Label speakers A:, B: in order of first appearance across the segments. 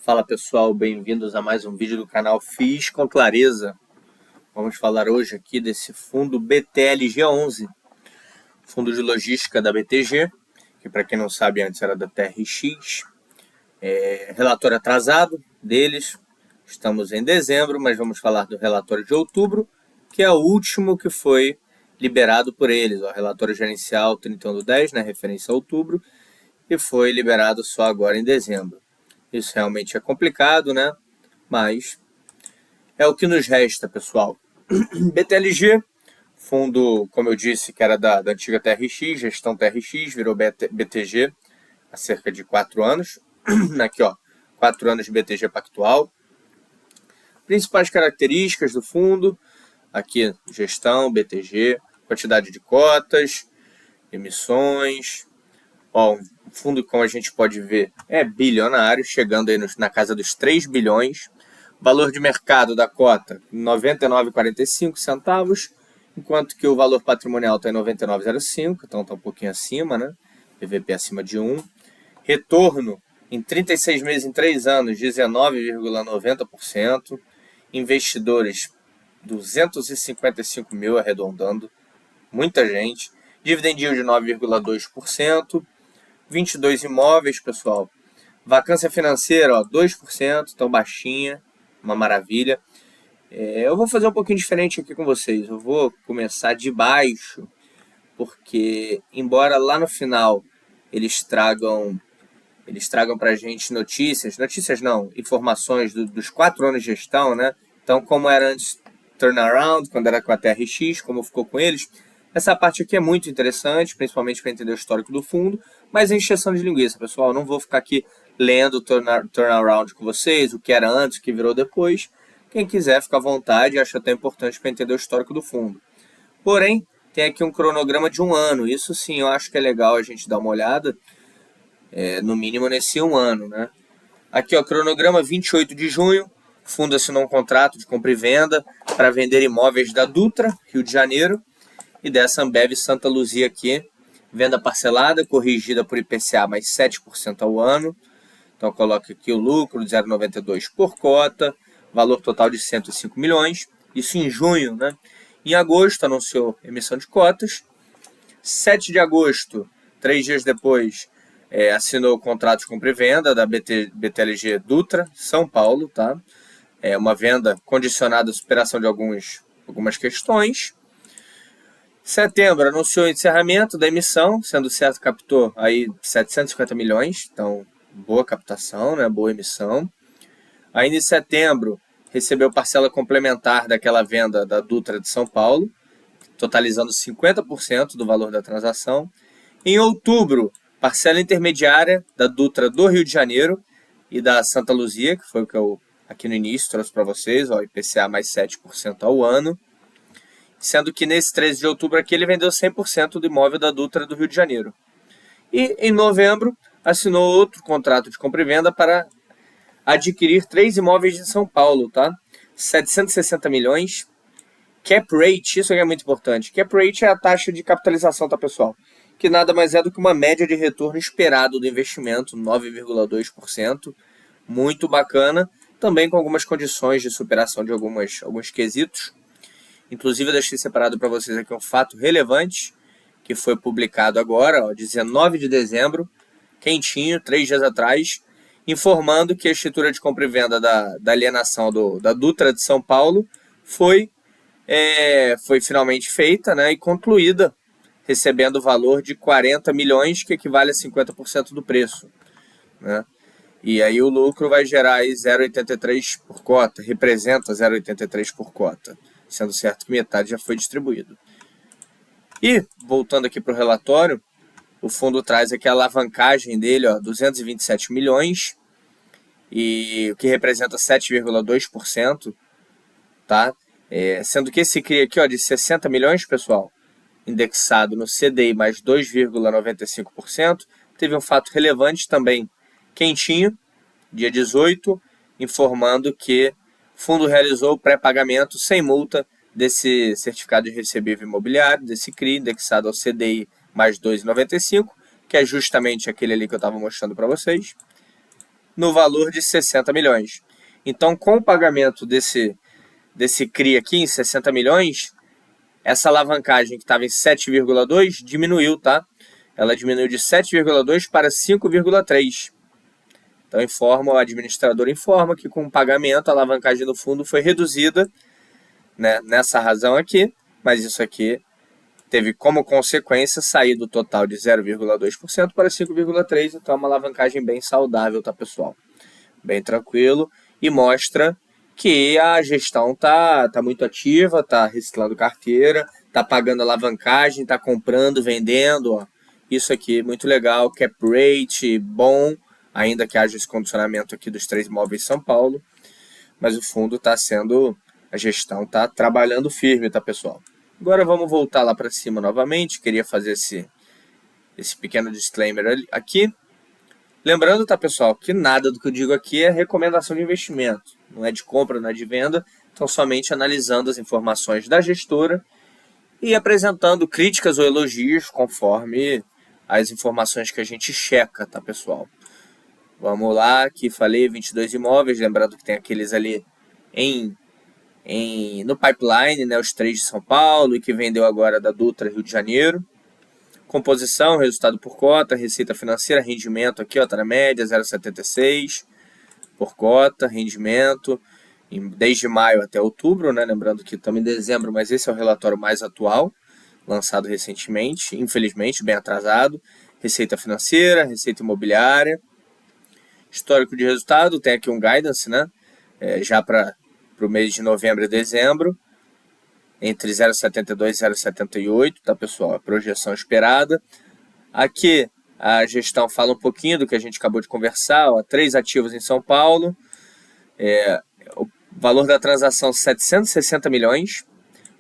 A: Fala pessoal, bem-vindos a mais um vídeo do canal Fiz com Clareza. Vamos falar hoje aqui desse fundo BTLG11, fundo de logística da BTG, que para quem não sabe antes era da TRX. Relatório atrasado deles, estamos em dezembro, mas vamos falar do relatório de outubro, que é o último que foi liberado por eles. O relatório gerencial 31/10, né, referência a outubro, e foi liberado só agora em dezembro. Isso realmente é complicado, né? Mas é o que nos resta, pessoal. BTLG, fundo, como eu disse, que era da antiga TRX, gestão TRX, virou BTG há cerca de 4 anos. Aqui, ó, 4 anos de BTG Pactual. Principais características do fundo, aqui, gestão, BTG, quantidade de cotas, emissões. Ó, um fundo, como a gente pode ver, é bilionário, chegando aí na casa dos 3 bilhões. Valor de mercado da cota, R$ 99,45, enquanto que o valor patrimonial está em 99,05, então está um pouquinho acima, né? PVP acima de 1. Retorno em 36 meses, em 3 anos, 19,90%. Investidores, 255 mil, arredondando. Muita gente. Dividend yield de 9,2%. 22 imóveis, pessoal. Vacância financeira, ó, 2%, tão baixinha, uma maravilha. Eu vou fazer um pouquinho diferente aqui com vocês. Eu vou começar de baixo, porque embora lá no final eles tragam pra gente notícias não, informações dos 4 anos de gestão, né? Então, como era antes turnaround, quando era com a TRX, como ficou com eles, essa parte aqui é muito interessante, principalmente para entender o histórico do fundo, mas é encheção de linguiça, pessoal. Eu não vou ficar aqui lendo o turnaround com vocês, o que era antes, o que virou depois. Quem quiser, fica à vontade, acho até importante para entender o histórico do fundo. Porém, tem aqui um cronograma de 1 ano. Isso sim, eu acho que é legal a gente dar uma olhada, no mínimo nesse 1 ano, né? Aqui, ó, cronograma 28 de junho, o fundo assinou um contrato de compra e venda para vender imóveis da Dutra, Rio de Janeiro, e dessa Ambev Santa Luzia aqui, venda parcelada, corrigida por IPCA mais 7% ao ano. Então coloca aqui o lucro de 0,92 por cota, valor total de 105 milhões, isso em junho, né? Em agosto anunciou emissão de cotas. 7 de agosto, 3 dias depois, assinou o contrato de compra e venda da BTLG Dutra, São Paulo, tá? É uma venda condicionada à superação de algumas questões. Setembro, anunciou o encerramento da emissão, sendo certo captou aí 750 milhões, então boa captação, né? Boa emissão. Ainda em setembro, recebeu parcela complementar daquela venda da Dutra de São Paulo, totalizando 50% do valor da transação. Em outubro, parcela intermediária da Dutra do Rio de Janeiro e da Santa Luzia, que foi o que eu aqui no início trouxe para vocês, ó, IPCA mais 7% ao ano. Sendo que nesse 13 de outubro aqui ele vendeu 100% do imóvel da Dutra do Rio de Janeiro. E em novembro assinou outro contrato de compra e venda para adquirir 3 imóveis em São Paulo, tá? 760 milhões. Cap rate, isso aqui é muito importante. Cap rate é a taxa de capitalização, tá, pessoal? Que nada mais é do que uma média de retorno esperado do investimento, 9,2%. Muito bacana. Também com algumas condições de superação de alguns quesitos. Inclusive, eu deixei separado para vocês aqui um fato relevante, que foi publicado agora, ó, 19 de dezembro, quentinho, 3 dias atrás, informando que a escritura de compra e venda da alienação da Dutra de São Paulo foi finalmente feita, né, e concluída, recebendo o valor de 40 milhões, que equivale a 50% do preço, né? E aí o lucro vai gerar aí 0,83 por cota, representa 0,83 por cota, sendo certo que metade já foi distribuído. E, voltando aqui para o relatório, o fundo traz aqui a alavancagem dele, ó, 227 milhões, e o que representa 7,2%, tá? Sendo que esse CRI aqui, ó, de 60 milhões, pessoal, indexado no CDI mais 2,95%, teve um fato relevante também, quentinho, dia 18, informando que o fundo realizou o pré-pagamento sem multa desse certificado de recebível imobiliário, desse CRI, indexado ao CDI mais 2,95, que é justamente aquele ali que eu estava mostrando para vocês. no valor de 60 milhões. Então, com o pagamento desse CRI aqui em 60 milhões, essa alavancagem que estava em 7,2 diminuiu, tá? Ela diminuiu de 7,2 para 5,3. Então, o administrador informa que com o pagamento a alavancagem do fundo foi reduzida, né, nessa razão aqui, mas isso aqui teve como consequência sair do total de 0,2% para 5,3%, então é uma alavancagem bem saudável, tá, pessoal? Bem tranquilo, e mostra que a gestão tá muito ativa, tá reciclando carteira, tá pagando alavancagem, tá comprando, vendendo, ó. Isso aqui muito legal, cap rate bom, ainda que haja esse condicionamento aqui dos 3 imóveis em São Paulo, mas o fundo tá sendo, a gestão tá trabalhando firme, tá, pessoal? Agora vamos voltar lá para cima novamente, queria fazer esse pequeno disclaimer aqui. Lembrando, tá, pessoal, que nada do que eu digo aqui é recomendação de investimento. Não é de compra, não é de venda. Então, somente analisando as informações da gestora e apresentando críticas ou elogios conforme as informações que a gente checa, tá, pessoal? Vamos lá, aqui falei 22 imóveis, lembrando que tem aqueles ali no pipeline, né, os 3 de São Paulo e que vendeu agora da Dutra, Rio de Janeiro. Composição, resultado por cota, receita financeira, rendimento aqui, ó, tá na média, 0,76 por cota, rendimento, desde maio até outubro, né? Lembrando que estamos em dezembro, mas esse é o relatório mais atual, lançado recentemente, infelizmente, bem atrasado. Receita financeira, receita imobiliária, histórico de resultado, tem aqui um guidance, né? Já para o mês de novembro e dezembro, entre 0,72 e 0,78, tá, pessoal? A projeção esperada. Aqui a gestão fala um pouquinho do que a gente acabou de conversar, ó, 3 ativos em São Paulo, o valor da transação 760 milhões,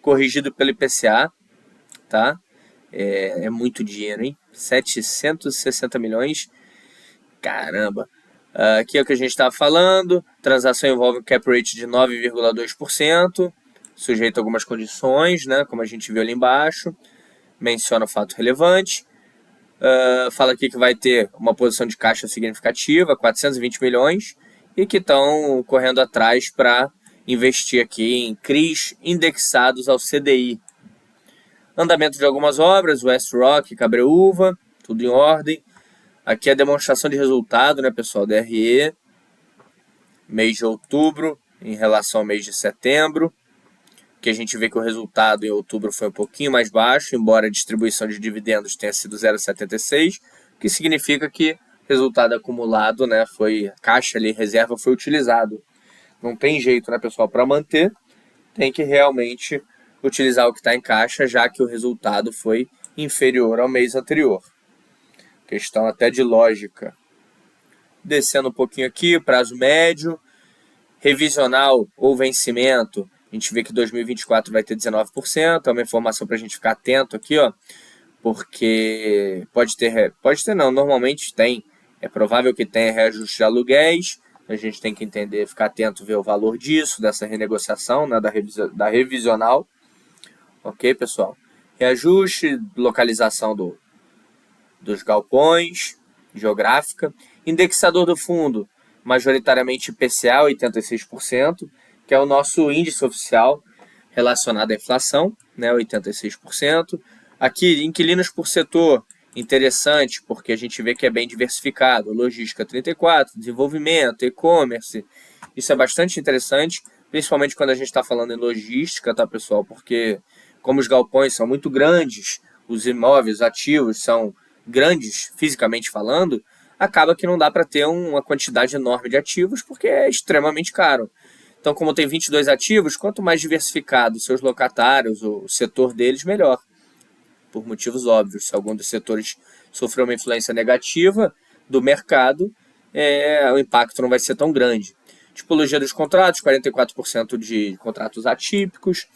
A: corrigido pelo IPCA, tá? É muito dinheiro, hein? 760 milhões, caramba! Aqui é o que a gente estava falando, transação envolve um cap rate de 9,2%, sujeito a algumas condições, né, como a gente viu ali embaixo, menciona o fato relevante, fala aqui que vai ter uma posição de caixa significativa, 420 milhões, e que estão correndo atrás para investir aqui em CRIs indexados ao CDI. Andamento de algumas obras, West Rock, Cabreúva, tudo em ordem. Aqui a demonstração de resultado, né, pessoal, DRE, mês de outubro em relação ao mês de setembro, que a gente vê que o resultado em outubro foi um pouquinho mais baixo, embora a distribuição de dividendos tenha sido 0,76, o que significa que o resultado acumulado, né, foi caixa ali, reserva foi utilizado. Não tem jeito, né, pessoal, para manter, tem que realmente utilizar o que está em caixa, já que o resultado foi inferior ao mês anterior. Questão até de lógica. Descendo um pouquinho aqui, prazo médio, revisional ou vencimento, a gente vê que 2024 vai ter 19%, é uma informação para a gente ficar atento aqui, ó, porque pode ter não, normalmente tem, é provável que tenha reajuste de aluguéis, a gente tem que entender, ficar atento, ver o valor disso, dessa renegociação, né, da revisional, ok, pessoal? Reajuste, localização dos galpões, geográfica, indexador do fundo, majoritariamente IPCA, 86%, que é o nosso índice oficial relacionado à inflação, né, 86%. Aqui, inquilinos por setor, interessante, porque a gente vê que é bem diversificado. Logística 34%, desenvolvimento, e-commerce, isso é bastante interessante, principalmente quando a gente está falando em logística, tá, pessoal? Porque como os galpões são muito grandes, os imóveis ativos são grandes, fisicamente falando, acaba que não dá para ter uma quantidade enorme de ativos, porque é extremamente caro. Então, como tem 22 ativos, quanto mais diversificado seus locatários, o setor deles, melhor. Por motivos óbvios. Se algum dos setores sofreu uma influência negativa do mercado, o impacto não vai ser tão grande. Tipologia dos contratos, 44% de contratos atípicos,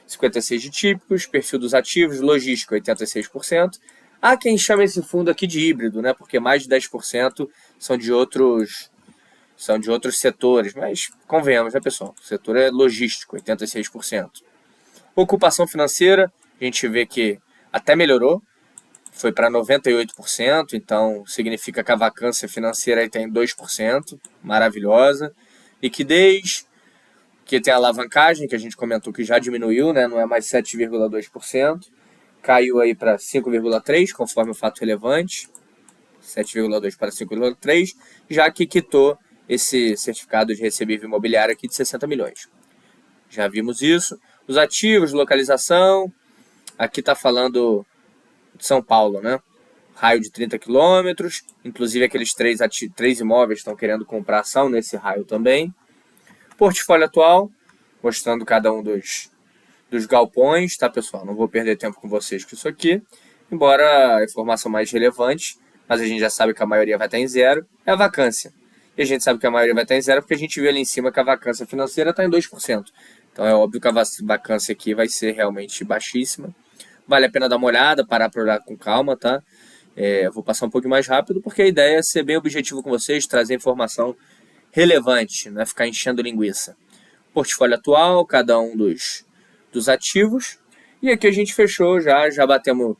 A: 56% de típicos, perfil dos ativos, logística, 86%. Há quem chama esse fundo aqui de híbrido, né? Porque mais de 10% são de outros setores, mas convenhamos, né, pessoal? O setor é logístico, 86%. Ocupação financeira, a gente vê que até melhorou, foi para 98%, então significa que a vacância financeira aí tem 2%, maravilhosa. Liquidez, que tem a alavancagem, que a gente comentou que já diminuiu, né? Não é mais 7,2%, caiu aí para 5,3%, conforme o fato relevante, 7,2% para 5,3%, já que quitou esse certificado de recebível imobiliário aqui de 60 milhões. Já vimos isso. Os ativos, localização, aqui está falando de São Paulo, né? Raio de 30 quilômetros, inclusive aqueles três imóveis estão querendo comprar ação nesse raio também. Portfólio atual, mostrando cada um dos galpões, tá, pessoal? Não vou perder tempo com vocês com isso aqui, embora a informação mais relevante, mas a gente já sabe que a maioria vai estar em zero, é a vacância. E a gente sabe que a maioria vai estar em zero porque a gente viu ali em cima que a vacância financeira está em 2%. Então é óbvio que a vacância aqui vai ser realmente baixíssima. Vale a pena dar uma olhada, parar para olhar com calma, tá? Eu vou passar um pouco mais rápido porque a ideia é ser bem objetivo com vocês, trazer informação relevante, não é ficar enchendo linguiça. Portfólio atual, cada um dos ativos. E aqui a gente fechou já batemos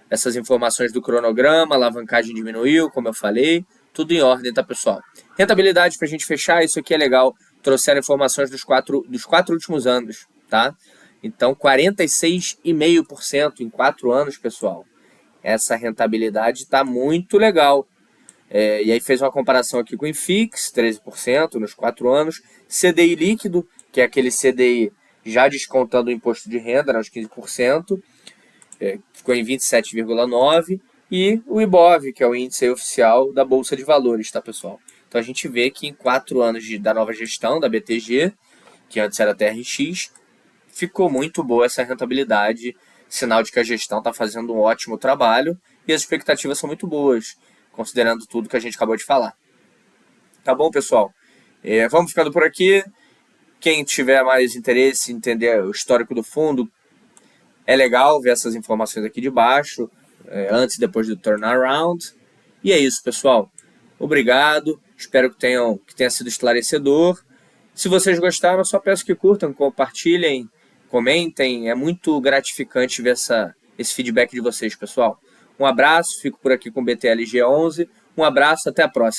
A: essas informações do cronograma, a alavancagem diminuiu, como eu falei, tudo em ordem, tá, pessoal? Rentabilidade, para a gente fechar, isso aqui é legal, trouxeram informações dos quatro últimos anos, tá? Então, 46,5% em 4 anos, pessoal. Essa rentabilidade está muito legal. E aí fez uma comparação aqui com o INFIX, 13% nos 4 anos. CDI líquido, que é aquele CDI já descontando o imposto de renda, uns 15%, ficou em 27,9%. E o IBOV, que é o índice oficial da Bolsa de Valores, tá, pessoal? Então a gente vê que em 4 anos da nova gestão, da BTG, que antes era TRX, ficou muito boa essa rentabilidade, sinal de que a gestão está fazendo um ótimo trabalho e as expectativas são muito boas, considerando tudo que a gente acabou de falar. Tá bom, pessoal? Vamos ficando por aqui. Quem tiver mais interesse em entender o histórico do fundo, é legal ver essas informações aqui de baixo, antes e depois do turnaround. E é isso, pessoal. Obrigado. Espero que tenha sido esclarecedor. Se vocês gostaram, eu só peço que curtam, compartilhem, comentem. É muito gratificante ver esse feedback de vocês, pessoal. Um abraço, fico por aqui com o BTLG11. Um abraço, até a próxima.